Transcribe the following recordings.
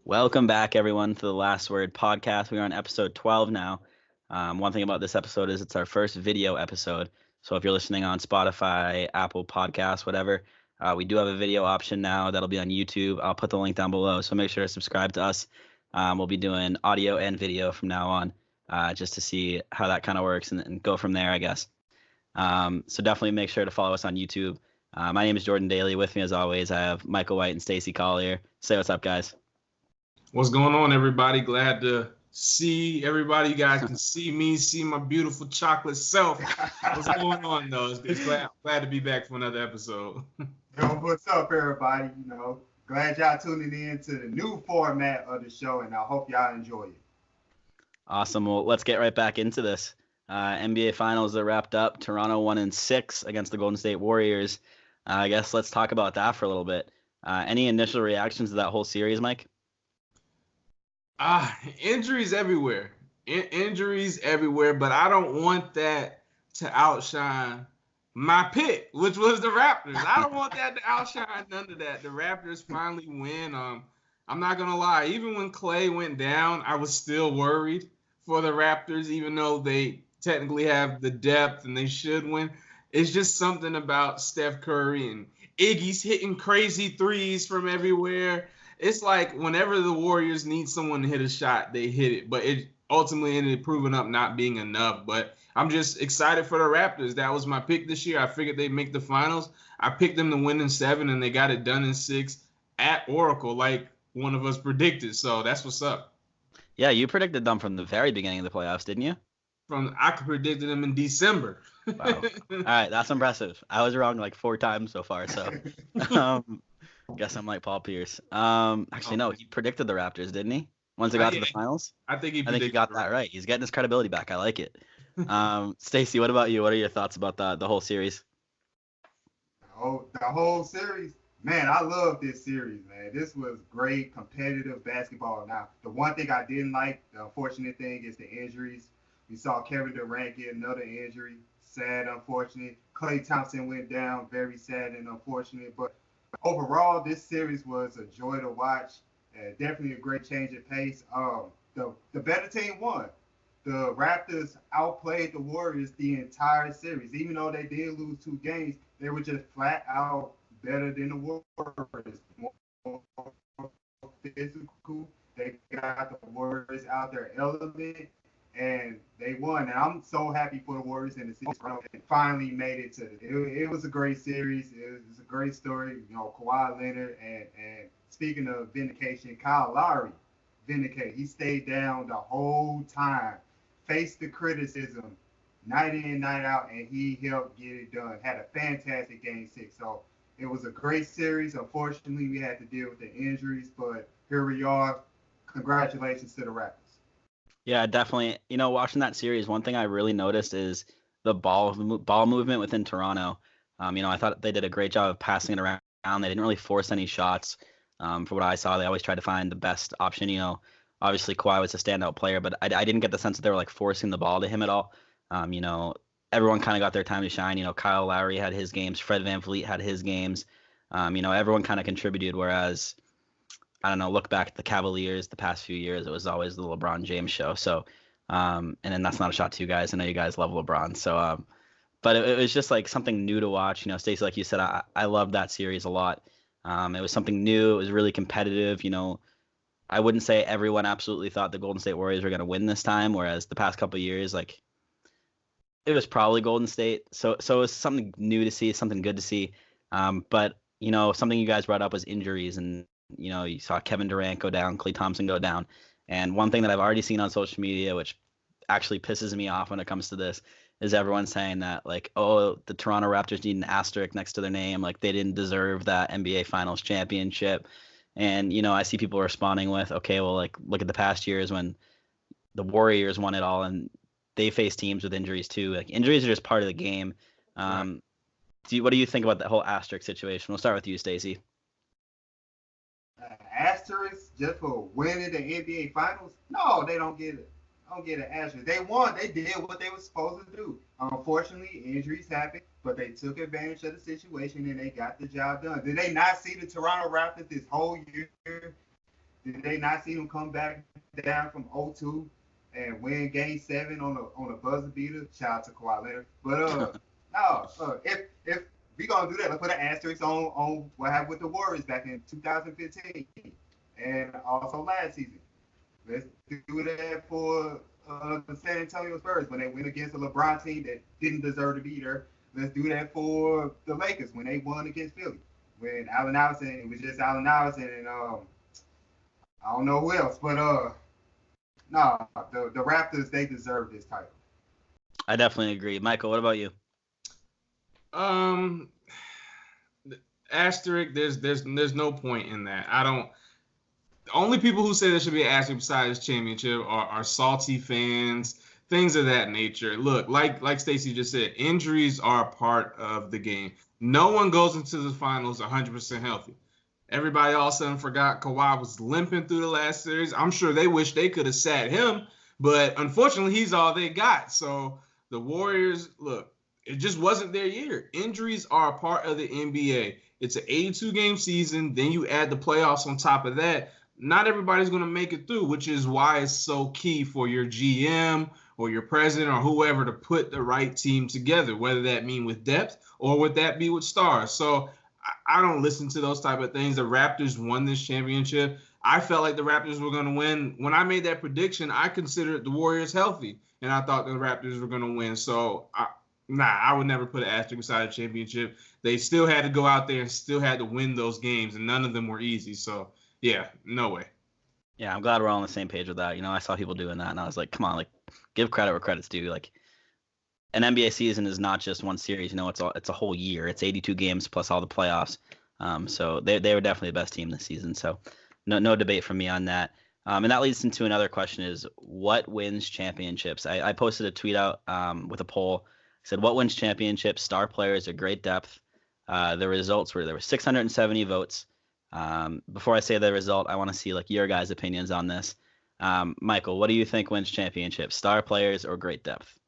Welcome back, everyone, to the Last Word podcast. We are on episode 12 now. One thing about this episode is it's our first video episode. So if you're listening on Spotify, Apple Podcasts, whatever, we do have a video option now that'll be on YouTube. I'll put the link down below. So make sure to subscribe to us. We'll be doing audio and video from now on just to see how that kind of works and go from there, I guess. So definitely make sure to follow us on YouTube. My name is Jordan Daly. With me, as always, I have Michael White and Stacey Collier. Say what's up, guys. What's going on, everybody? Glad to see everybody. You guys can see me, see my beautiful chocolate self. What's going on, though? It's glad to be back for another episode. Yo, what's up, everybody? Glad y'all tuning in to the new format of the show, and I hope y'all enjoy it. Awesome. Well, let's get right back into this. NBA Finals are wrapped up. Toronto 1-6 against the Golden State Warriors. I guess let's talk about that for a little bit. Any initial reactions to that whole series, Mike? Injuries everywhere. Injuries everywhere, but I don't want that to outshine my pick, which was the Raptors. I don't want that to outshine none of that. The Raptors finally win. I'm not going to lie. Even when Clay went down, I was still worried for the Raptors, even though they technically have the depth and they should win. It's just something about Steph Curry and Iggy's hitting crazy threes from everywhere. It's like whenever the Warriors need someone to hit a shot, they hit it. But it ultimately ended up proving up not being enough. But I'm just excited for the Raptors. That was my pick this year. I figured they'd make the finals. I picked them to win in 7, and they got it done in 6 at Oracle, like one of us predicted. So that's what's up. Yeah, you predicted them from the very beginning of the playoffs, didn't you? I predicted them in December. Wow. All right, that's impressive. I was wrong like 4 times so far. So guess I'm like Paul Pierce. Actually, no, he predicted the Raptors, didn't he? Once they got to the finals? I think he got that right. He's getting his credibility back. I like it. Stacey, what about you? What are your thoughts about the whole series? The whole series, man, I love this series, man. This was great competitive basketball. Now, the one thing I didn't like, the unfortunate thing, is the injuries. We saw Kevin Durant get another injury. Sad, unfortunate. Klay Thompson went down. Very sad and unfortunate. But overall, this series was a joy to watch. Definitely a great change of pace. The better team won. The Raptors outplayed the Warriors the entire series. Even though they did lose 2 games, they were just flat out better than the Warriors. More physical. They got the Warriors out their element, and they won. And I'm so happy for the Warriors and the series finally made it to it was a great series. It was a great story. Kawhi Leonard and speaking of vindication, Kyle Lowry vindicated. He stayed down the whole time, faced the criticism night in, night out, and he helped get it done. Had a fantastic game 6. So it was a great series. Unfortunately, we had to deal with the injuries, but here we are. Congratulations to the Raptors. Yeah, definitely. Watching that series, one thing I really noticed is the ball movement within Toronto. I thought they did a great job of passing it around. They didn't really force any shots. For what I saw, they always tried to find the best option. Obviously Kawhi was a standout player, but I didn't get the sense that they were like forcing the ball to him at all. Everyone kind of got their time to shine. Kyle Lowry had his games. Fred VanVleet had his games. Everyone kind of contributed, whereas I don't know, look back at the Cavaliers the past few years, it was always the LeBron James show. So, and then that's not a shot to you guys. I know you guys love LeBron. So, but it was just like something new to watch. Stacey, like you said, I loved that series a lot. It was something new. It was really competitive. I wouldn't say everyone absolutely thought the Golden State Warriors were going to win this time, whereas the past couple of years, like, it was probably Golden State. So it was something new to see, something good to see. But, something you guys brought up was injuries, and you saw Kevin Durant go down, Klay Thompson go down. And one thing that I've already seen on social media, which actually pisses me off when it comes to this, is everyone saying that, like, oh, the Toronto Raptors need an asterisk next to their name. Like, they didn't deserve that NBA Finals championship. And, I see people responding with, okay, well, like, look at the past years when the Warriors won it all and they face teams with injuries too. Like, injuries are just part of the game. What do you think about that whole asterisk situation? We'll start with you, Stacey. Asterisk just for winning the NBA Finals? No, they don't get it. Don't get an asterisk. They won. They did what they were supposed to do. Unfortunately, injuries happened, but they took advantage of the situation and they got the job done. Did they not see the Toronto Raptors this whole year? Did they not see them come back down from 0-2 and win Game 7 on a buzzer beater? Shout out to Kawhi Leonard. But no, if we gonna do that, let's put an asterisk on what happened with the Warriors back in 2015 and also last season. Let's do that for the San Antonio Spurs when they went against a LeBron team that didn't deserve to be there. Let's do that for the Lakers when they won against Philly. When Allen Iverson, it was just Allen Iverson and I don't know who else, but no, the Raptors, they deserve this title. I definitely agree. Michael, what about you? Asterisk. There's no point in that. I don't. The only people who say there should be an asterisk besides championship are salty fans, things of that nature. Look, like Stacey just said, injuries are a part of the game. No one goes into the finals 100% healthy. Everybody all of a sudden forgot Kawhi was limping through the last series. I'm sure they wish they could have sat him, but unfortunately, he's all they got. So the Warriors, look, it just wasn't their year. Injuries are a part of the NBA. It's an 82-game season. Then you add the playoffs on top of that. Not everybody's going to make it through, which is why it's so key for your GM or your president or whoever to put the right team together, whether that mean with depth or would that be with stars. So I don't listen to those type of things. The Raptors won this championship. I felt like the Raptors were going to win. When I made that prediction, I considered the Warriors healthy, and I thought the Raptors were going to win. So, I would never put an asterisk beside a championship. They still had to go out there and still had to win those games, and none of them were easy. So, yeah, no way. Yeah, I'm glad we're all on the same page with that. I saw people doing that, and I was like, come on, like, give credit where credit's due. Like, an NBA season is not just one series. It's a whole year. It's 82 games plus all the playoffs. So they were definitely the best team this season. So no debate from me on that. And that leads into another question: is what wins championships? I posted a tweet out with a poll. I said, what wins championships? Star players or great depth? The results were there were 670 votes. Before I say the result, I want to see like your guys' opinions on this. Michael, what do you think wins championships? Star players or great depth?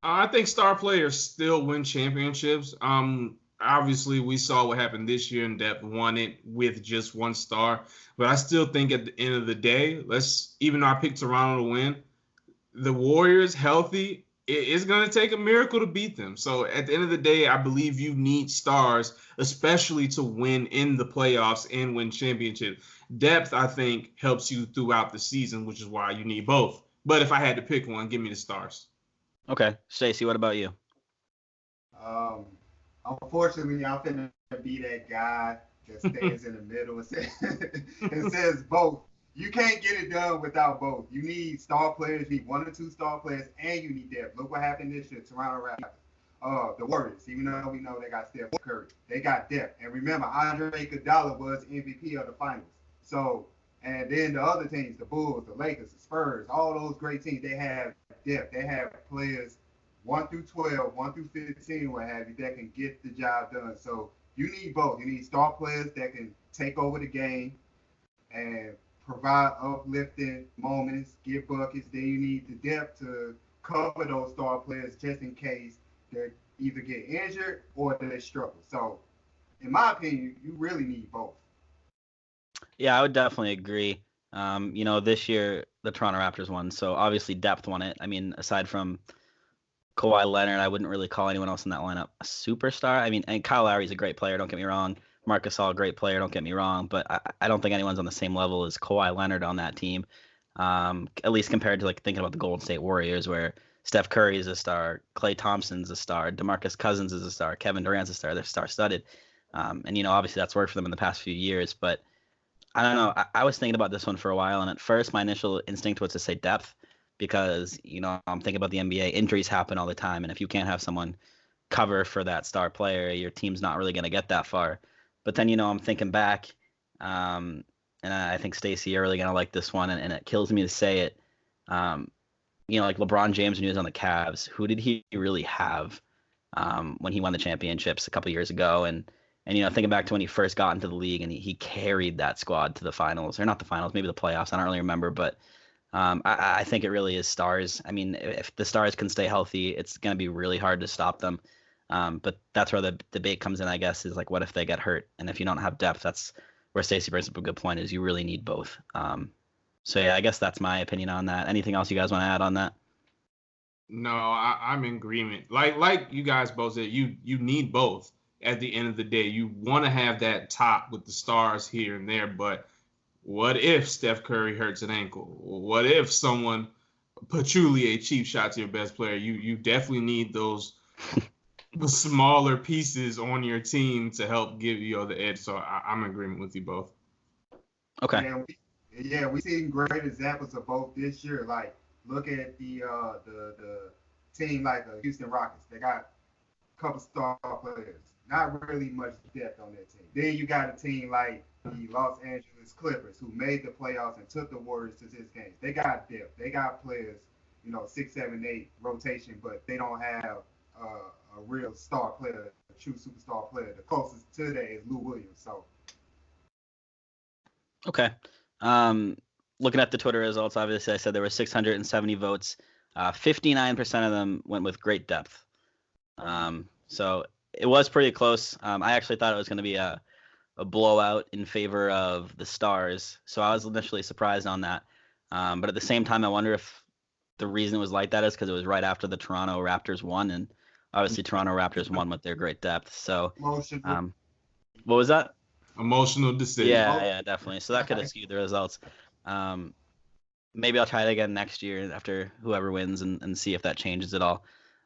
I think star players still win championships. Obviously, we saw what happened this year, and depth won it with just one star. But I still think at the end of the day, even though I picked Toronto to win, the Warriors healthy, it's going to take a miracle to beat them. So at the end of the day, I believe you need stars, especially to win in the playoffs and win championships. Depth, I think, helps you throughout the season, which is why you need both. But if I had to pick one, give me the stars. Okay. Stacey, what about you? Unfortunately, I'm finna be that guy that stands in the middle and says both. You can't get it done without both. You need star players, you need 1 or 2 star players, and you need depth. Look what happened this year, Toronto Raptors. The Warriors, even though we know they got Steph Curry, they got depth. And remember, Andre Iguodala was MVP of the finals. So, and then the other teams, the Bulls, the Lakers, the Spurs, all those great teams, they have depth. They have players 1 through 12, 1 through 15, what have you, that can get the job done. So you need both. You need star players that can take over the game and provide uplifting moments, get buckets. Then you need the depth to cover those star players just in case they either get injured or they struggle. So in my opinion, you really need both. Yeah, I would definitely agree. This year the Toronto Raptors won, so obviously depth won it. I mean, aside from Kawhi Leonard, I wouldn't really call anyone else in that lineup a superstar. I mean, and Kyle Lowry's a great player, don't get me wrong. Marc Gasol, great player, don't get me wrong. But I don't think anyone's on the same level as Kawhi Leonard on that team, at least compared to like thinking about the Golden State Warriors, where Steph Curry is a star, Klay Thompson's a star, DeMarcus Cousins is a star, Kevin Durant's a star. They're star-studded. And obviously that's worked for them in the past few years. But I don't know. I was thinking about this one for a while, and at first my initial instinct was to say depth because, I'm thinking about the NBA. Injuries happen all the time, and if you can't have someone cover for that star player, your team's not really going to get that far. But then, I'm thinking back, and I think Stacey, you're really going to like this one, and it kills me to say it. Like LeBron James when he was on the Cavs, who did he really have when he won the championships a couple years ago? And thinking back to when he first got into the league and he carried that squad to the finals, or not the finals, maybe the playoffs. I don't really remember, but I think it really is stars. I mean, if the stars can stay healthy, it's going to be really hard to stop them. But that's where the debate comes in, I guess, is like, what if they get hurt? And if you don't have depth, that's where Stacey brings up a good point is you really need both. So yeah, I guess that's my opinion on that. Anything else you guys want to add on that? No, I'm in agreement. Like you guys both said, you need both. At the end of the day, you want to have that top with the stars here and there, but what if Steph Curry hurts an ankle? What if someone patchouli a cheap shot to your best player? You definitely need those smaller pieces on your team to help give you the edge. So I'm in agreement with you both. Okay. We seen great examples of both this year. Like, look at the team like the Houston Rockets. They got a couple star players. Not really much depth on that team. Then you got a team like the Los Angeles Clippers who made the playoffs and took the Warriors to 6 games. They got depth. They got players, 6, 7, 8 rotation, but they don't have a real star player, a true superstar player. The closest to that is Lou Williams. So. Okay. Looking at the Twitter results, obviously I said there were 670 votes. 59% of them went with great depth. So it was pretty close. I actually thought it was going to be a blowout in favor of the Stars. So I was initially surprised on that. But at the same time, I wonder if the reason it was like that is because it was right after the Toronto Raptors won. And obviously Toronto Raptors won with their great depth. So what was that? Emotional decision. Yeah, definitely. So that could have skewed the results. Maybe I'll try it again next year after whoever wins and see if that changes at all.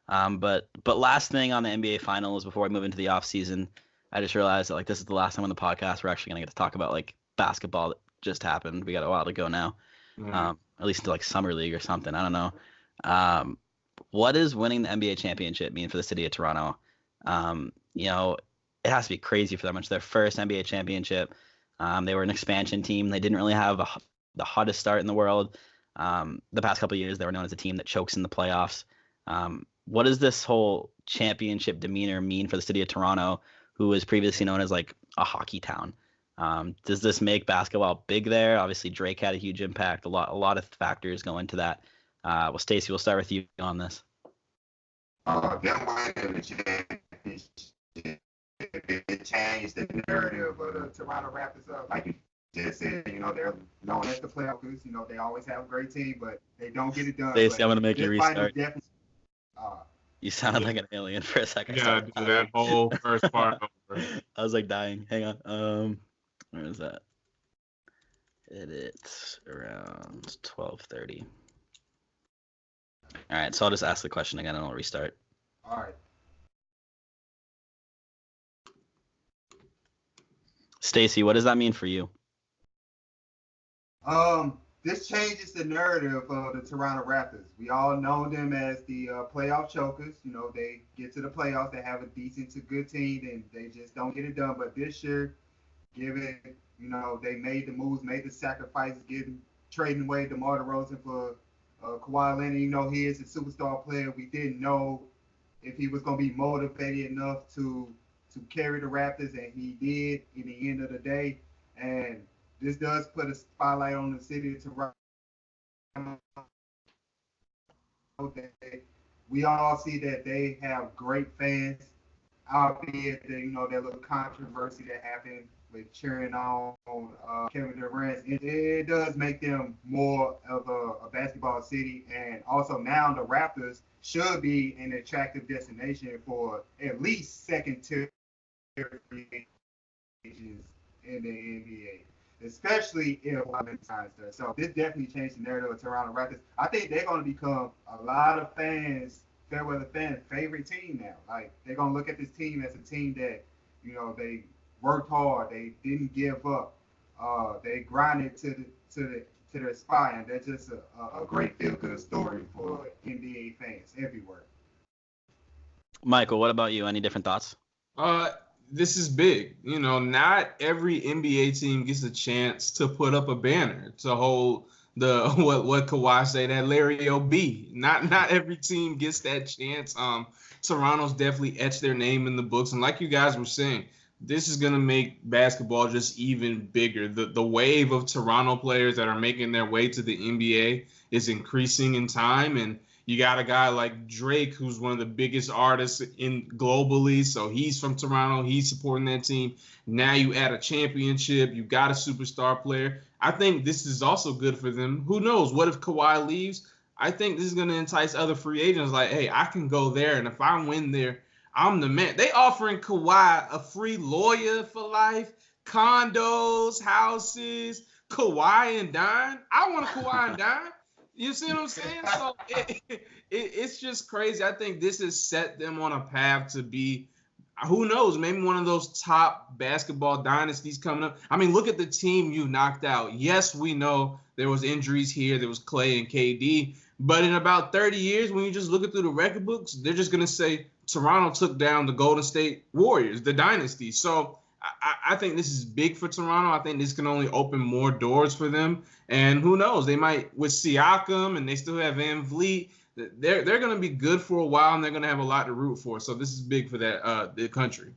But last thing on the NBA Finals before I move into the off season, I just realized that this is the last time on the podcast we're actually gonna get to talk about basketball that just happened. We got a while to go now, at least into summer league or something. I don't know. What does winning the NBA championship mean for the city of Toronto? It has to be crazy for them. It's their first NBA championship. They were an expansion team. They didn't really have the hottest start in the world. The past couple of years, they were known as a team that chokes in the playoffs. What does this whole championship demeanor mean for the city of Toronto, who was previously known as a hockey town? Does this make basketball big there? Obviously, Drake had a huge impact. A lot of factors go into that. Well, Stacey, we'll start with you on this. Them winning the championship, it changed the narrative of the Toronto Raptors. Like you just said, they're known as the playoffs. They always have a great team, but they don't get it done. Stacey, I'm gonna make you restart. You sounded like an alien for a second. Yeah, do that whole first part over. I was dying. Hang on. Where is that? It's around 12:30. All right, so I'll just ask the question again and I'll restart. All right. Stacey, what does that mean for you? This changes the narrative of the Toronto Raptors. We all know them as the playoff chokers. They get to the playoffs, they have a decent to good team, and they just don't get it done. But this year, given they made the moves, made the sacrifices, trading away DeMar DeRozan for Kawhi Leonard. He is a superstar player. We didn't know if he was going to be motivated enough to carry the Raptors, and he did in the end of the day. And this does put a spotlight on the city of Toronto. We all see that they have great fans, albeit that little controversy that happened with cheering on Kevin Durant. It does make them more of a basketball city, and also now the Raptors should be an attractive destination for at least second-tier free agents in the NBA. Especially if Valentine's Day. So this definitely changed the narrative of Toronto Raptors. I think they're going to become a lot of fair-weather fans' favorite team now. They're going to look at this team as a team that, they worked hard. They didn't give up. They grinded to their spot, and that's just a great feel-good story for NBA fans everywhere. Michael, what about you? Any different thoughts? This is big. Not every NBA team gets a chance to put up a banner to hold the what Kawhi say, that Larry O.B. Not every team gets that chance. Toronto's definitely etched their name in the books, and like you guys were saying, this is gonna make basketball just even bigger. The wave of Toronto players that are making their way to the NBA is increasing in time, and You got a guy like Drake, who's one of the biggest artists in globally. So he's from Toronto. He's supporting that team. Now you add a championship. You got a superstar player. I think this is also good for them. Who knows? What if Kawhi leaves? I think this is going to entice other free agents. Like, hey, I can go there, and if I win there, I'm the man. They offering Kawhi a free lawyer for life, condos, houses, Kawhi and dine. I want a Kawhi and dine. You see what I'm saying? So it's just crazy. I think this has set them on a path to be, who knows, maybe one of those top basketball dynasties coming up. I mean, look at the team you knocked out. Yes, we know there was injuries here. There was Clay and KD. But in about 30 years, when you just look through the record books, they're just going to say Toronto took down the Golden State Warriors, the dynasty. So I think this is big for Toronto. I think this can only open more doors for them. And who knows? They might, with Siakam, and they still have Van Vliet, they're going to be good for a while, and they're going to have a lot to root for. So this is big for that the country.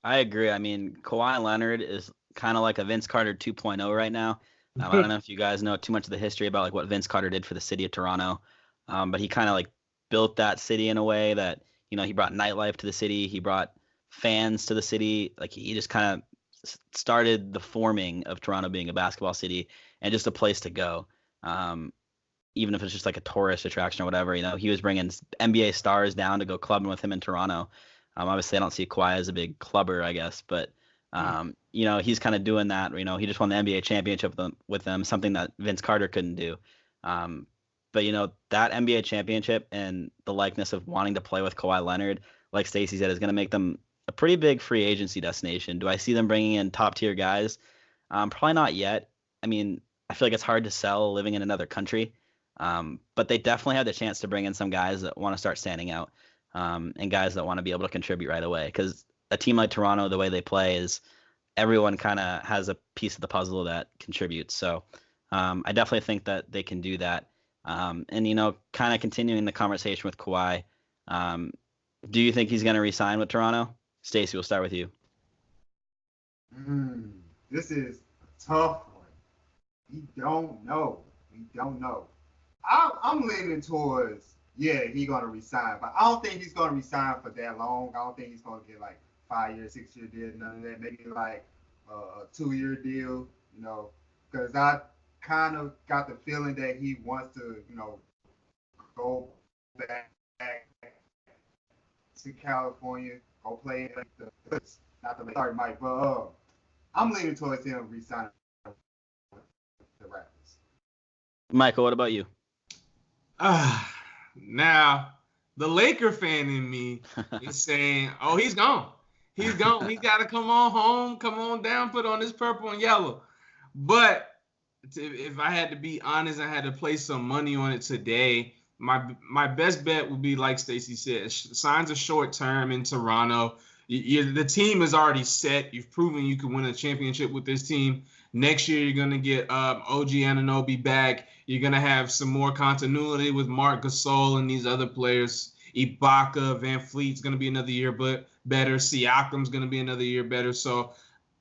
I agree. I mean, Kawhi Leonard is kind of like a Vince Carter 2.0 right now. I don't know if you guys know too much of the history about like what Vince Carter did for the city of Toronto, but he kind of like built that city in a way that, you know, he brought nightlife to the city. He brought fans to the city. Like he just kind of started the forming of Toronto being a basketball city and just a place to go. Even if it's just like a tourist attraction or whatever, you know, he was bringing NBA stars down to go clubbing with him in Toronto. Obviously, I don't see Kawhi as a big clubber, I guess, but you know, he's kind of doing that. You know, he just won the NBA championship with them, something that Vince Carter couldn't do. But you know, that NBA championship and the likeness of wanting to play with Kawhi Leonard, like Stacey said, is going to make them a pretty big free agency destination. Do I see them bringing in top tier guys? Probably not yet. I mean, I feel like it's hard to sell living in another country. But they definitely have the chance to bring in some guys that want to start standing out, and guys that want to be able to contribute right away. Because a team like Toronto, the way they play is everyone kind of has a piece of the puzzle that contributes. So I definitely think that they can do that. And, you know, kind of continuing the conversation with Kawhi, do you think he's going to re-sign with Toronto? Stacey, we'll start with you. This is a tough one. We don't know. I'm leaning towards, yeah, he's going to resign. But I don't think he's going to resign for that long. I don't think he's going to get like 5-year, 6-year deal, none of that. Maybe like a 2-year deal, you know, because I kind of got the feeling that he wants to, you know, go back to California, go play not the sorry, Mike, but I'm leaning towards him resigning the Raptors. Michael, what about you? Now, the Laker fan in me is saying, oh, he's gone. He's gone. He's got to come on home, come on down, put on his purple and yellow. But if I had to be honest, I had to place some money on it today. My best bet would be, like Stacey said, signs a short term in Toronto. The team is already set. You've proven you can win a championship with this team. Next year, you're going to get OG Anunoby back. You're going to have some more continuity with Marc Gasol and these other players. Ibaka, Van Fleet's going to be another year but better. Siakam's going to be another year better. So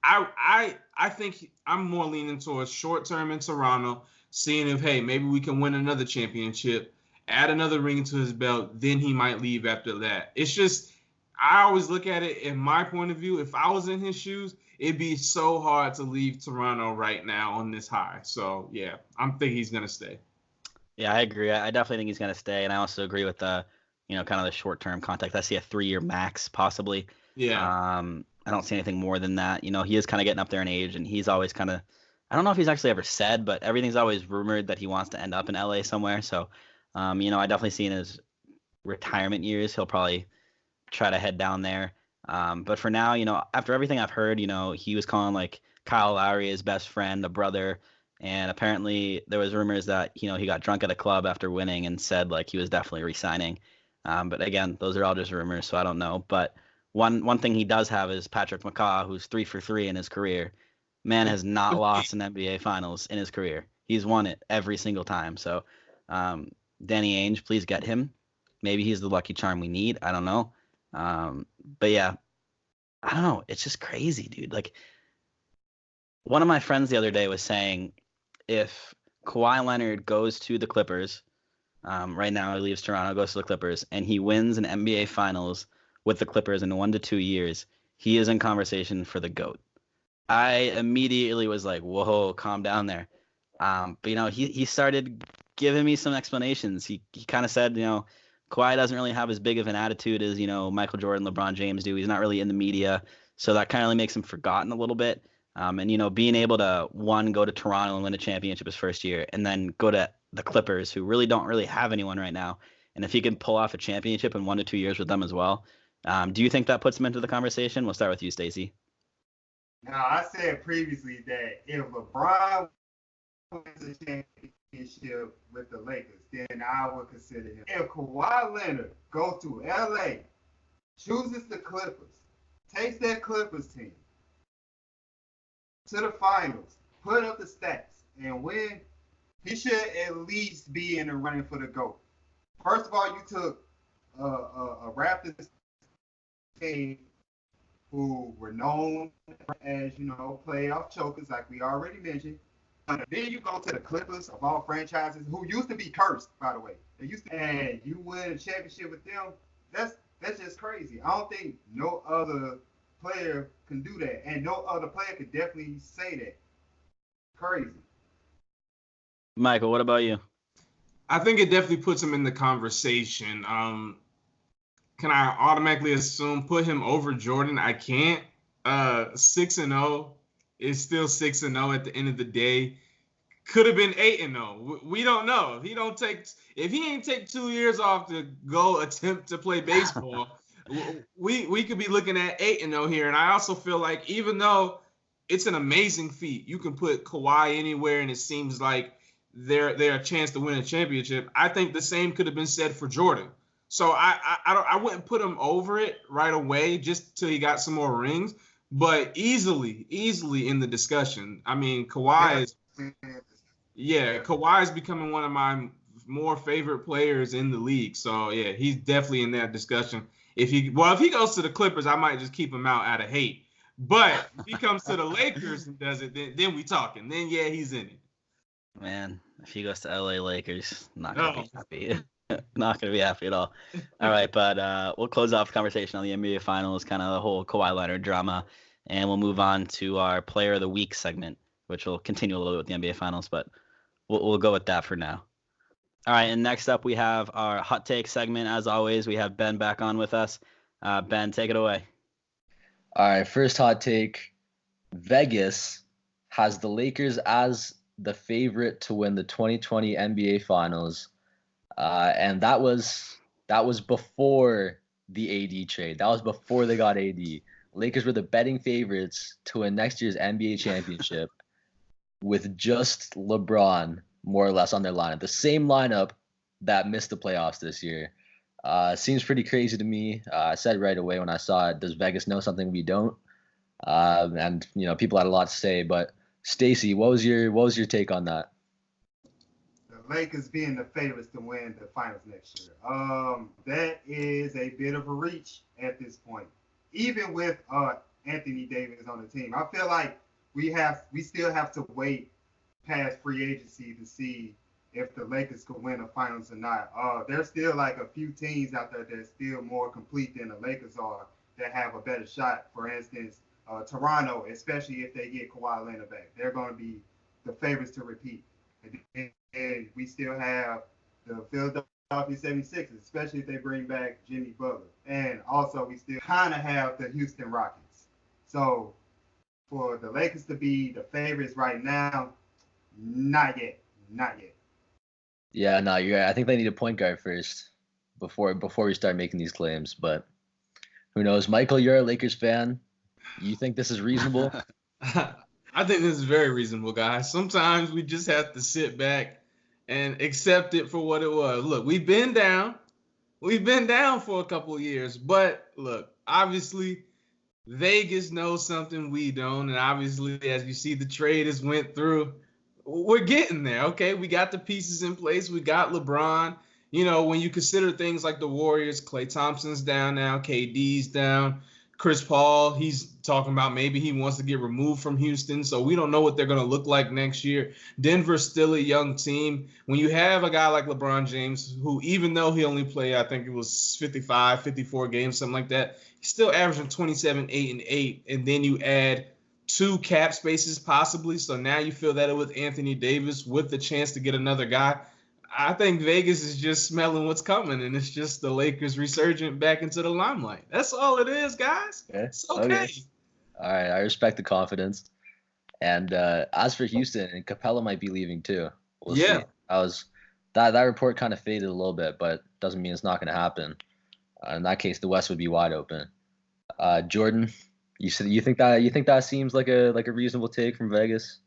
I think I'm more leaning towards short term in Toronto, seeing if, hey, maybe we can win another championship, add another ring to his belt, then he might leave after that. It's just, I always look at it in my point of view. If I was in his shoes, it'd be so hard to leave Toronto right now on this high. So, yeah, I'm thinking he's going to stay. Yeah, I agree. I definitely think he's going to stay. And I also agree with the, you know, kind of the short-term contact. I see a 3-year max possibly. Yeah. I don't see anything more than that. You know, he is kind of getting up there in age, and he's always kind of, I don't know if he's actually ever said, but everything's always rumored that he wants to end up in LA somewhere. So, you know, I definitely see in his retirement years, he'll probably try to head down there. But for now, you know, after everything I've heard, you know, he was calling like Kyle Lowry his best friend, a brother. And apparently there was rumors that, you know, he got drunk at a club after winning and said like he was definitely re-signing. But again, those are all just rumors, so I don't know. But one thing he does have is Patrick McCaw, who's 3 for 3 in his career. Man has not lost an NBA Finals in his career. He's won it every single time. So Danny Ainge, please get him. Maybe he's the lucky charm we need. I don't know. But yeah, I don't know. It's just crazy, dude. Like, one of my friends the other day was saying if Kawhi Leonard goes to the Clippers, Right now, he leaves Toronto, goes to the Clippers, and he wins an NBA Finals with the Clippers in 1 to 2 years. He is in conversation for the GOAT. I immediately was like, "Whoa, calm down there." But he started giving me some explanations. He kind of said, Kawhi doesn't really have as big of an attitude as Michael Jordan, LeBron James do. He's not really in the media, so that kind of makes him forgotten a little bit. And being able to go to Toronto and win a championship his first year, and then go to the Clippers, who really don't really have anyone right now, and if he can pull off a championship in 1 to 2 years with them as well, do you think that puts him into the conversation? We'll start with you, Stacey. Now, I said previously that if LeBron wins a championship with the Lakers, then I would consider him. If Kawhi Leonard goes to LA, chooses the Clippers, takes that Clippers team to the finals, put up the stats, and win, he should at least be in the running for the GOAT. First of all, you took a Raptors team who were known as, playoff chokers, like we already mentioned. And then you go to the Clippers of all franchises, who used to be cursed, by the way. And you win a championship with them. That's just crazy. I don't think no other player can do that, and no other player could definitely say that. Crazy. Michael, what about you? I think it definitely puts him in the conversation. Can I automatically assume put him over Jordan? I can't. 6-0 is still 6-0 at the end of the day. Could have been 8-0. We don't know. If he ain't take 2 years off to go attempt to play baseball, we could be looking at 8-0 here. And I also feel like even though it's an amazing feat, you can put Kawhi anywhere, and it seems like they're a chance to win a championship. I think the same could have been said for Jordan. So I wouldn't put him over it right away just till he got some more rings, but easily in the discussion. I mean, Kawhi is becoming one of my more favorite players in the league. So yeah, he's definitely in that discussion. If he goes to the Clippers, I might just keep him out of hate. But if he comes to the Lakers and does it, then we talking. Then yeah, he's in it. Man, if he goes to LA Lakers, not gonna be happy. Not gonna be happy at all. All right, but we'll close off the conversation on the NBA Finals, kind of the whole Kawhi Leonard drama, and we'll move on to our Player of the Week segment, which will continue a little bit with the NBA Finals, but we'll go with that for now. All right, and next up we have our hot take segment. As always, we have Ben back on with us. Ben, take it away. All right, first hot take. Vegas has the Lakers as the favorite to win the 2020 NBA Finals. And that was before the AD trade. That was before they got AD. Lakers were the betting favorites to win next year's NBA championship with just LeBron more or less on their lineup. The same lineup that missed the playoffs this year. Seems pretty crazy to me. I said right away when I saw it, does Vegas know something we don't? And people had a lot to say, but Stacey, what was your take on that? The Lakers being the favorites to win the finals next year. That is a bit of a reach at this point. Even with Anthony Davis on the team, I feel like we still have to wait past free agency to see if the Lakers could win the finals or not. There's still like a few teams out there that's still more complete than the Lakers are that have a better shot. For instance, Toronto, especially if they get Kawhi Leonard back, they're going to be the favorites to repeat. And we still have the Philadelphia 76ers, especially if they bring back Jimmy Butler. And also we still kind of have the Houston Rockets. So for the Lakers to be the favorites right now, not yet. Yeah, no, you're right. I think they need a point guard first before we start making these claims. But who knows? Michael, you're a Lakers fan. You think this is reasonable? I think this is very reasonable, guys. Sometimes we just have to sit back and accept it for what it was. Look, we've been down for a couple of years, but look, obviously Vegas knows something we don't, and obviously as you see the trade has went through, we're getting there. Okay, we got the pieces in place. We got LeBron. When you consider things like the Warriors, Klay Thompson's down now, KD's down. Chris Paul, he's talking about maybe he wants to get removed from Houston. So we don't know what they're going to look like next year. Denver's still a young team. When you have a guy like LeBron James, who even though he only played, I think it was 55, 54 games, something like that, he's still averaging 27, 8, and 8. And then you add 2 cap spaces possibly. So now you fill that up with Anthony Davis with the chance to get another guy. I think Vegas is just smelling what's coming, and it's just the Lakers resurgent back into the limelight. That's all it is, guys. Okay. It's okay. All right, I respect the confidence. And as for Houston, and Capella might be leaving too. We'll see. That report kind of faded a little bit, but doesn't mean it's not going to happen. In that case, the West would be wide open. Jordan, you think that seems like a reasonable take from Vegas?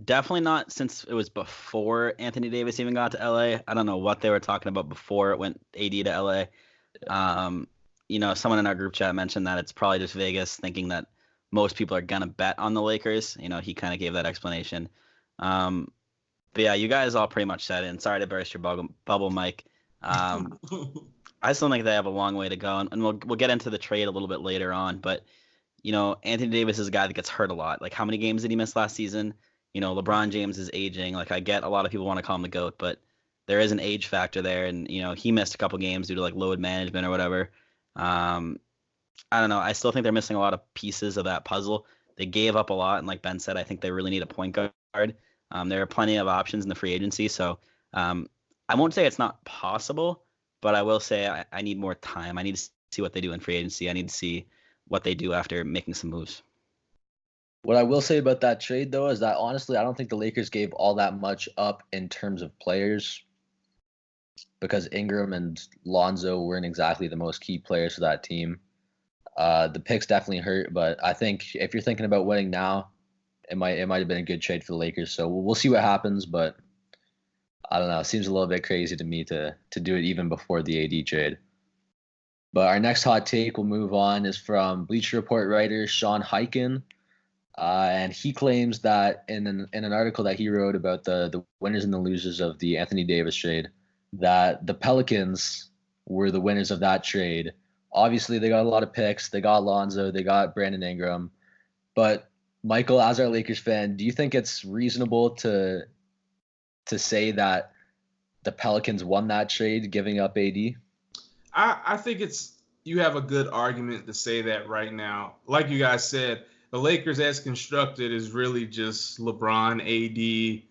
Definitely not, since it was before Anthony Davis even got to LA. I don't know what they were talking about before it went AD to LA. Someone in our group chat mentioned that it's probably just Vegas thinking that most people are gonna bet on the Lakers. He kind of gave that explanation. But yeah, you guys all pretty much said it. And sorry to burst your bubble, Mike. I still think they have a long way to go, and we'll get into the trade a little bit later on. But Anthony Davis is a guy that gets hurt a lot. Like, how many games did he miss last season? LeBron James is aging. Like, I get a lot of people want to call him the GOAT, but there is an age factor there. And, he missed a couple games due to like load management or whatever. I don't know. I still think they're missing a lot of pieces of that puzzle. They gave up a lot. And like Ben said, I think they really need a point guard. There are plenty of options in the free agency. So I won't say it's not possible, but I will say I need more time. I need to see what they do in free agency. I need to see what they do after making some moves. What I will say about that trade, though, is that honestly, I don't think the Lakers gave all that much up in terms of players, because Ingram and Lonzo weren't exactly the most key players for that team. The picks definitely hurt, but I think if you're thinking about winning now, it might have been a good trade for the Lakers. So we'll see what happens, but I don't know. It seems a little bit crazy to me to do it even before the AD trade. But our next hot take we'll move on is from Bleacher Report writer Sean Highkin. And he claims that in an article that he wrote about the winners and the losers of the Anthony Davis trade, that the Pelicans were the winners of that trade. Obviously, they got a lot of picks. They got Lonzo. They got Brandon Ingram. But, Michael, as our Lakers fan, do you think it's reasonable to say that the Pelicans won that trade, giving up AD? I think you have a good argument to say that right now. Like you guys said, the Lakers as constructed is really just LeBron, AD.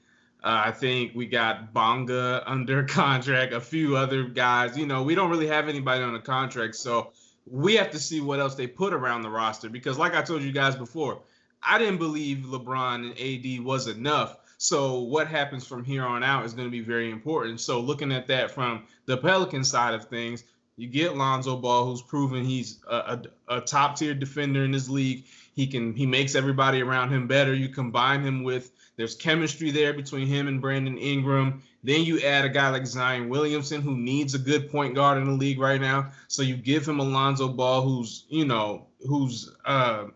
I think we got Bonga under contract, a few other guys. We don't really have anybody on a contract, so we have to see what else they put around the roster. Because like I told you guys before, I didn't believe LeBron and AD was enough. So what happens from here on out is going to be very important. So looking at that from the Pelican side of things, you get Lonzo Ball, who's proven he's a top-tier defender in this league. He makes everybody around him better. You combine him with, there's chemistry there between him and Brandon Ingram. Then you add a guy like Zion Williamson, who needs a good point guard in the league right now. So you give him a Lonzo Ball who's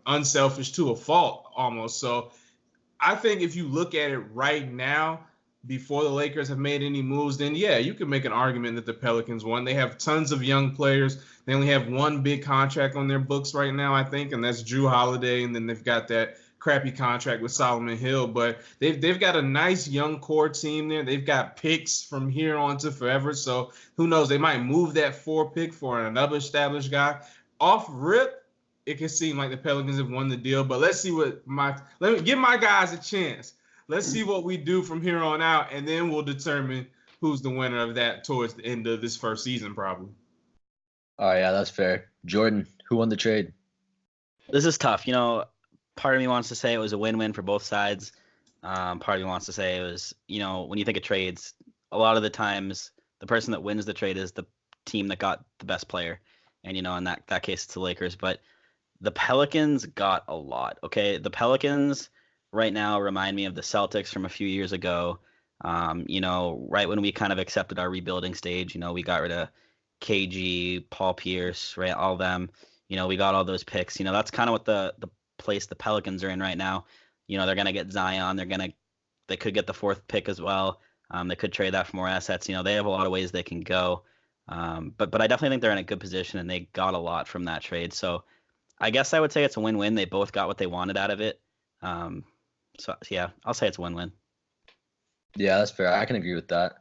unselfish to a fault almost. So I think if you look at it right now, before the Lakers have made any moves, then yeah, you can make an argument that the Pelicans won. They have tons of young players. They only have one big contract on their books right now, I think, and that's Drew Holiday, and then they've got that crappy contract with Solomon Hill. But they've got a nice young core team there. They've got picks from here on to forever. So who knows? They might move that 4 pick for another established guy. Off rip, it can seem like the Pelicans have won the deal. But let's see let me give my guys a chance. Let's see what we do from here on out, and then we'll determine who's the winner of that towards the end of this first season, probably. Oh, yeah, that's fair. Jordan, who won the trade? This is tough. Part of me wants to say it was a win-win for both sides. Part of me wants to say it was, when you think of trades, a lot of the times the person that wins the trade is the team that got the best player. And, in that case, it's the Lakers. But the Pelicans got a lot, okay? The Pelicans right now remind me of the Celtics from a few years ago. Right when we kind of accepted our rebuilding stage, we got rid of KG, Paul Pierce, right? All of them, we got all those picks. That's kind of what the place the Pelicans are in right now. They're going to get Zion. They could get the 4th pick as well. They could trade that for more assets. They have a lot of ways they can go. But I definitely think they're in a good position, and they got a lot from that trade. So I guess I would say it's a win-win. They both got what they wanted out of it. So yeah, I'll say it's a win-win. Yeah, that's fair. I can agree with that.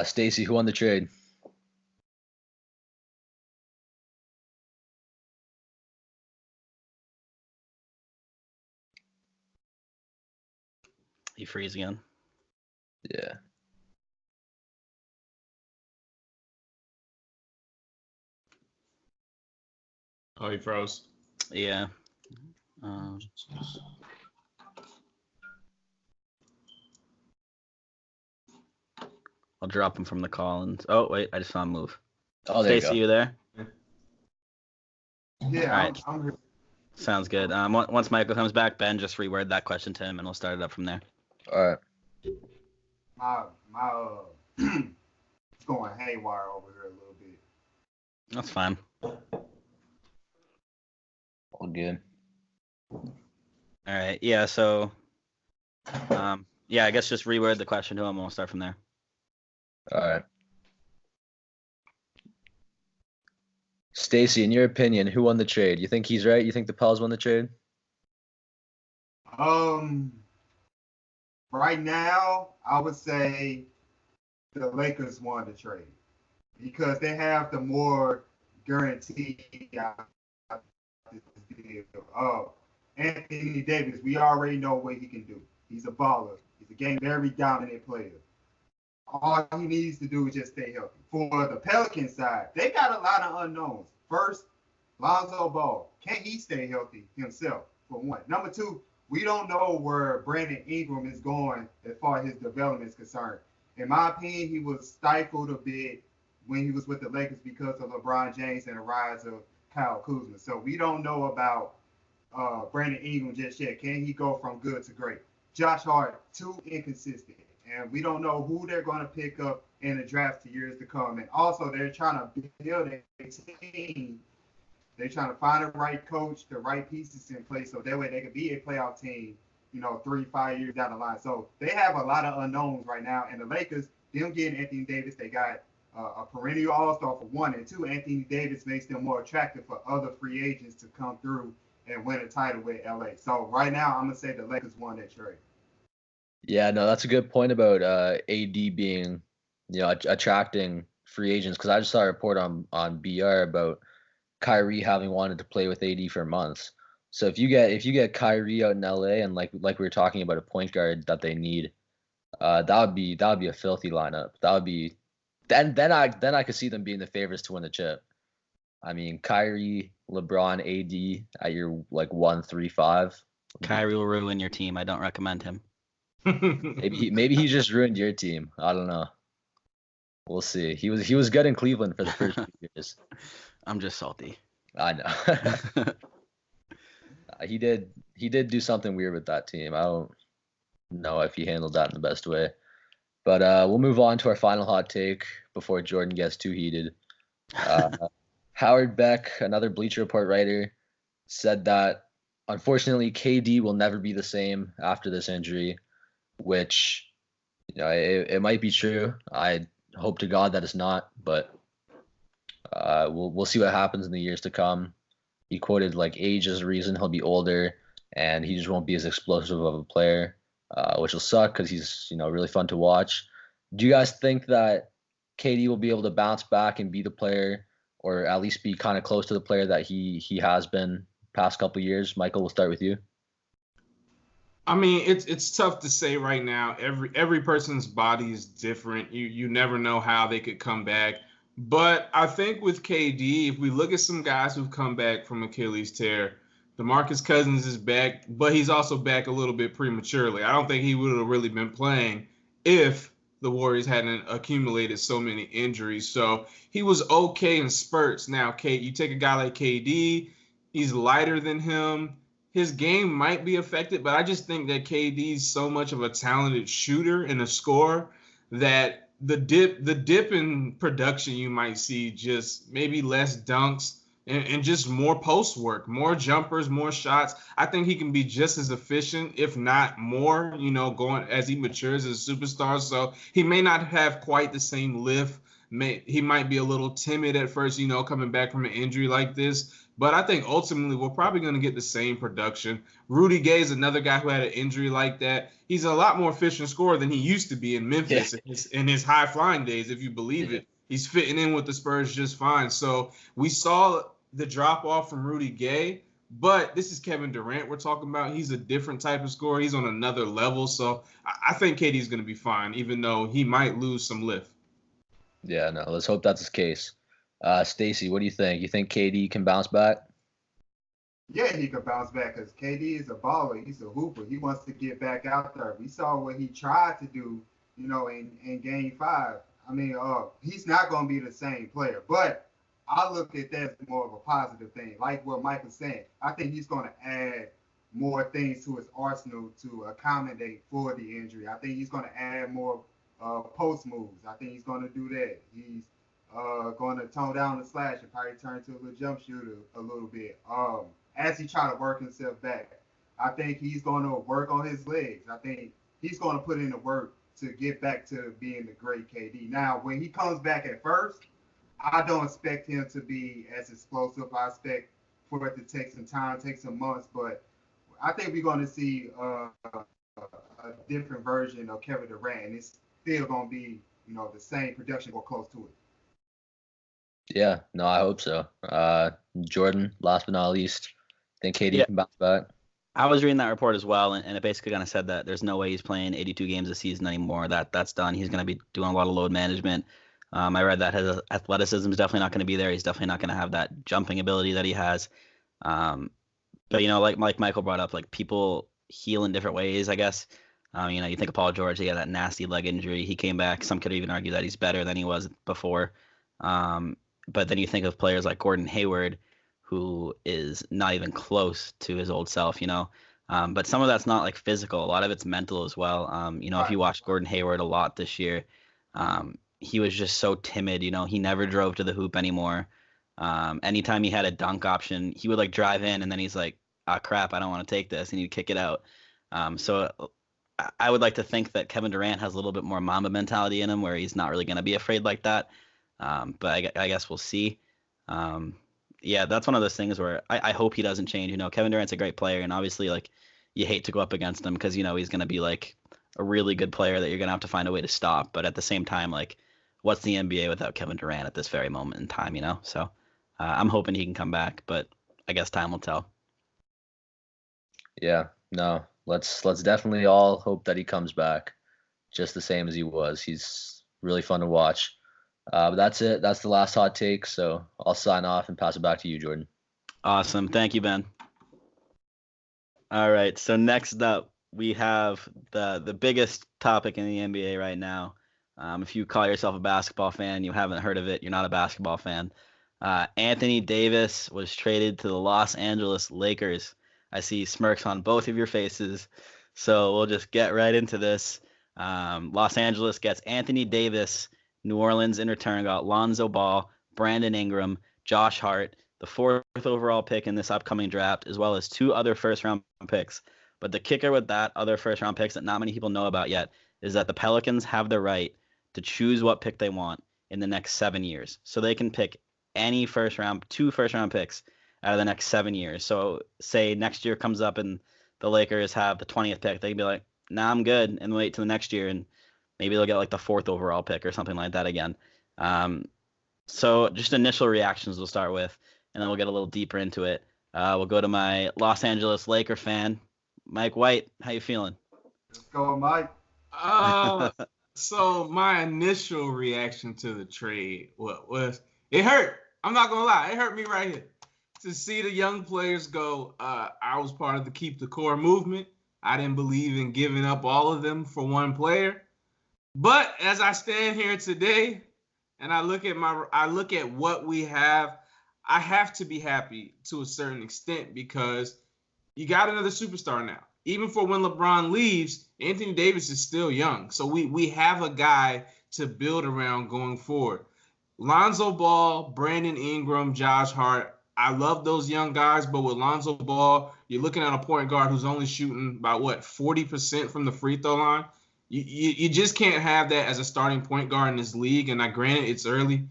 Stacey, who won the trade? You freeze again. Yeah. Oh, he froze. Yeah. I'll drop him from the call. And oh wait, I just saw him move. Oh, there Stacey, you you there? Yeah, All right. I'm here. Sounds good. Once Michael comes back, Ben, just reword that question to him, and we'll start it up from there. go. All right. My it's going haywire over here a little bit. That's fine. All good. All right. Yeah. So, yeah, I guess just reword the question to him, and we'll start from there. All right. Stacey, in your opinion, who won the trade? You think he's right? You think the Pels won the trade? Right now, I would say the Lakers won the trade because they have the more guarantee out of this deal. Anthony Davis, we already know what he can do. He's a baller. He's a very dominant player. All he needs to do is just stay healthy. For the Pelicans side, they got a lot of unknowns. First, Lonzo Ball. Can he stay healthy himself, for one? Number two, we don't know where Brandon Ingram is going as far as his development is concerned. In my opinion, he was stifled a bit when he was with the Lakers because of LeBron James and the rise of Kyle Kuzma. So we don't know about Brandon Ingram just yet. Can he go from good to great? Josh Hart, too inconsistent. And we don't know who they're going to pick up in the draft to years to come. And also, they're trying to build a team. They're trying to find the right coach, the right pieces in place, so that way they can be a playoff team, 3-5 years down the line. So they have a lot of unknowns right now. And the Lakers, them getting Anthony Davis, they got a perennial all-star for one. And two, Anthony Davis makes them more attractive for other free agents to come through and win a title with LA. So right now, I'm going to say the Lakers won that trade. Yeah, no, that's a good point about AD being, attracting free agents. Because I just saw a report on BR about Kyrie having wanted to play with AD for months. So if you get Kyrie out in LA and like we were talking about a point guard that they need, that would be a filthy lineup. That would be then I could see them being the favorites to win the chip. I mean, Kyrie, LeBron, AD at your 1, 3, 5. Kyrie will ruin your team. I don't recommend him. Maybe he just ruined your team. I don't know. We'll see. He was good in Cleveland for the first few years. I'm just salty. I know. He did do something weird with that team. I don't know if he handled that in the best way. But we'll move on to our final hot take before Jordan gets too heated. Howard Beck, another Bleacher Report writer, said that unfortunately KD will never be the same after this injury, which it might be true. I hope to God that it's not, but we'll see what happens in the years to come. He quoted age as a reason. He'll be older and he just won't be as explosive of a player, which will suck because he's really fun to watch. Do you guys think that KD will be able to bounce back and be the player, or at least be kind of close to the player that he has been past couple of years? Michael, we'll start with you. I mean, it's tough to say right now. Every person's body is different. You never know how they could come back. But I think with KD, if we look at some guys who've come back from Achilles tear, DeMarcus Cousins is back, but he's also back a little bit prematurely. I don't think he would have really been playing if the Warriors hadn't accumulated so many injuries. So he was okay in spurts. Now, you take a guy like KD, he's lighter than him. His game might be affected, but I just think that KD's so much of a talented shooter and a scorer that the dip in production you might see, just maybe less dunks and just more post work, more jumpers, more shots. I think he can be just as efficient, if not more, going as he matures as a superstar. So he may not have quite the same lift, he might be a little timid at first, coming back from an injury like this. But I think ultimately we're probably going to get the same production. Rudy Gay is another guy who had an injury like that. He's a lot more efficient scorer than he used to be in Memphis in his high-flying days, if you believe it. He's fitting in with the Spurs just fine. So we saw the drop-off from Rudy Gay, but this is Kevin Durant we're talking about. He's a different type of scorer. He's on another level. So I think KD's going to be fine, even though he might lose some lift. Yeah, no, let's hope that's the case. Stacey, what do you think? You think KD can bounce back? Yeah, he could bounce back because KD is a baller. He's a hooper. He wants to get back out there. We saw what he tried to do, in Game 5. I mean, he's not going to be the same player. But I look at that as more of a positive thing. Like what Mike was saying, I think he's going to add more things to his arsenal to accommodate for the injury. I think he's going to add more post moves. I think he's going to do that. He's going to tone down the slash and probably turn to a little jump shooter a little bit. As he try to work himself back, I think he's going to work on his legs. I think he's going to put in the work to get back to being the great KD. Now, when he comes back at first, I don't expect him to be as explosive. I expect for it to take some time, take some months, but I think we're going to see a different version of Kevin Durant, and it's still going to be, the same production or close to it. Yeah, no, I hope so. Jordan, last but not least, think KD can bounce back? I was reading that report as well, and it basically kind of said that there's no way he's playing 82 games a season anymore. That's done. He's going to be doing a lot of load management. I read that his athleticism is definitely not going to be there. He's definitely not going to have that jumping ability that he has. But like Michael brought up, like people heal in different ways, I guess. You think of Paul George, he had that nasty leg injury. He came back. Some could even argue that he's better than he was before. But then you think of players like Gordon Hayward, who is not even close to his old self, But some of that's not like physical. A lot of it's mental as well. If you watch Gordon Hayward a lot this year, he was just so timid. He never drove to the hoop anymore. Anytime he had a dunk option, he would like drive in and then he's like, ah, crap, I don't want to take this. And he'd kick it out. So I would like to think that Kevin Durant has a little bit more Mamba mentality in him where he's not really going to be afraid like that. But I guess we'll see. Yeah, that's one of those things where I hope he doesn't change. Kevin Durant's a great player, and obviously, like, you hate to go up against him because, he's going to be, like, a really good player that you're going to have to find a way to stop. But at the same time, like, what's the NBA without Kevin Durant at this very moment in time, So I'm hoping he can come back, but I guess time will tell. Yeah, no, let's definitely all hope that he comes back just the same as he was. He's really fun to watch. But that's it. That's the last hot take. So I'll sign off and pass it back to you, Jordan. Awesome. Thank you, Ben. All right. So next up, we have the biggest topic in the NBA right now. If you call yourself a basketball fan, you haven't heard of it, you're not a basketball fan. Anthony Davis was traded to the Los Angeles Lakers. I see smirks on both of your faces. So we'll just get right into this. Los Angeles gets Anthony Davis. New Orleans in return got Lonzo Ball, Brandon Ingram, Josh Hart, the 4th overall pick in this upcoming draft, as well as 2 other first-round picks. But the kicker with that other first-round picks that not many people know about yet is that the Pelicans have the right to choose what pick they want in the next 7 years. So they can pick any 2 first-round picks out of the next 7 years. So say next year comes up and the Lakers have the 20th pick, they can be like, nah, I'm good, and wait till the next year, and maybe they'll get like the 4th overall pick or something like that again. So just initial reactions we'll start with, and then we'll get a little deeper into it. We'll go to my Los Angeles Laker fan, Mike White. How you feeling? Let's go, Mike. So my initial reaction to the trade was it hurt. I'm not gonna lie, it hurt me right here to see the young players go. I was part of the Keep the Core movement. I didn't believe in giving up all of them for one player. But as I stand here today and I look at what we have, I have to be happy to a certain extent because you got another superstar now. Even for when LeBron leaves, Anthony Davis is still young. So we have a guy to build around going forward. Lonzo Ball, Brandon Ingram, Josh Hart. I love those young guys, but with Lonzo Ball, you're looking at a point guard who's only shooting about 40% from the free throw line. You just can't have that as a starting point guard in this league. And granted, it's early.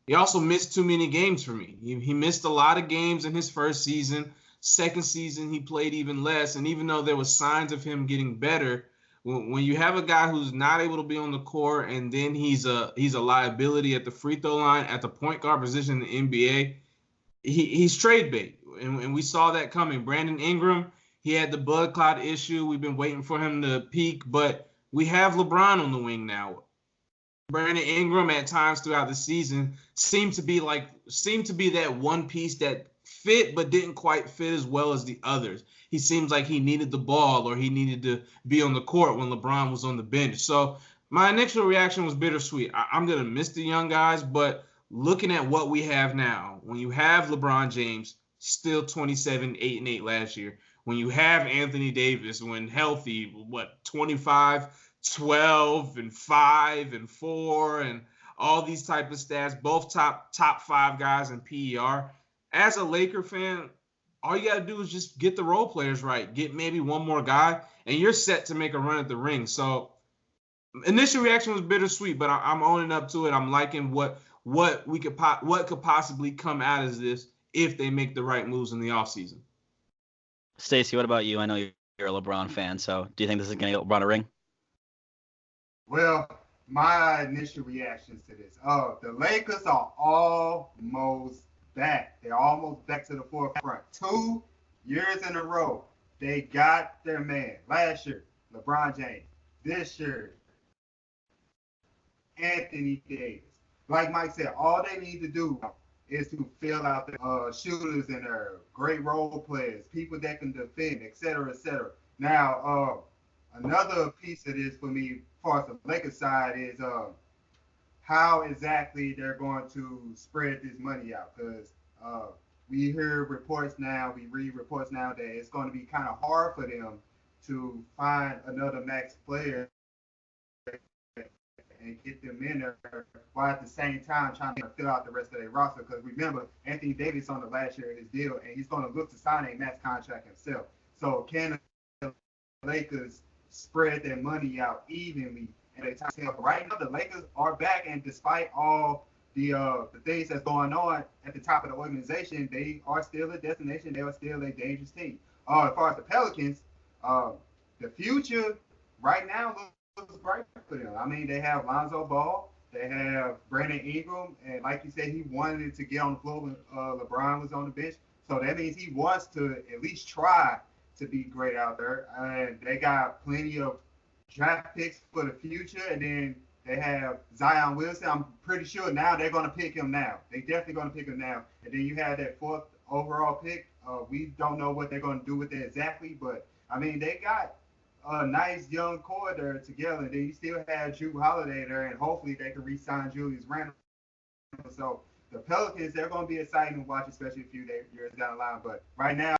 He also missed too many games for me. He missed a lot of games in his first season. Second season, he played even less. And even though there was signs of him getting better, when you have a guy who's not able to be on the court and then he's a liability at the free throw line at the point guard position in the NBA, he's trade bait. And we saw that coming. Brandon Ingram, he had the blood clot issue. We've been waiting for him to peak, but we have LeBron on the wing now. Brandon Ingram at times throughout the season seemed to be that one piece that fit but didn't quite fit as well as the others. He seems like he needed the ball or he needed to be on the court when LeBron was on the bench. So my initial reaction was bittersweet. I'm going to miss the young guys, but looking at what we have now, when you have LeBron James, still 27, 8, and 8 last year, when you have Anthony Davis, when healthy, 25, 12, and 5, and 4, and all these type of stats, both top 5 guys in PER. As a Laker fan, all you got to do is just get the role players right, get maybe one more guy, and you're set to make a run at the ring. So initial reaction was bittersweet, but I'm owning up to it. I'm liking what could possibly come out of this if they make the right moves in the offseason. Stacey, what about you? I know you're a LeBron fan, so do you think this is going to get LeBron a ring? Well, my initial reactions to this. The Lakers are almost back. They're almost back to the forefront. 2 years in a row, they got their man. Last year, LeBron James. This year, Anthony Davis. Like Mike said, all they need to do is to fill out the shooters and their great role players, people that can defend, et cetera, et cetera. Now, another piece of this for me, as far as the Lakers side, is how exactly they're going to spread this money out. Because we hear reports now, we read reports now that it's going to be kind of hard for them to find another max player and get them in there while at the same time trying to fill out the rest of their roster. Because remember, Anthony Davis on the last year of his deal, and he's going to look to sign a max contract himself. So can the Lakers spread their money out evenly? And they tell right now the Lakers are back, and despite all the things that's going on at the top of the organization, they are still a destination. They are still a dangerous team. As far as the Pelicans, the future right now looks bright for them. I mean, they have Lonzo Ball, they have Brandon Ingram, and like you said, he wanted to get on the floor when LeBron was on the bench. So that means he wants to at least try to be great out there. And they got plenty of draft picks for the future, and then they have Zion Wilson. I'm pretty sure now they're going to pick him now. They're definitely going to pick him now. And then you have that 4th overall pick. We don't know what they're going to do with it exactly, but, I mean, they got a nice young core there together. And then you still have Jrue Holiday there, and hopefully they can re-sign Julius Randle. So the Pelicans, they're going to be exciting to watch, especially a few years down the line. But right now,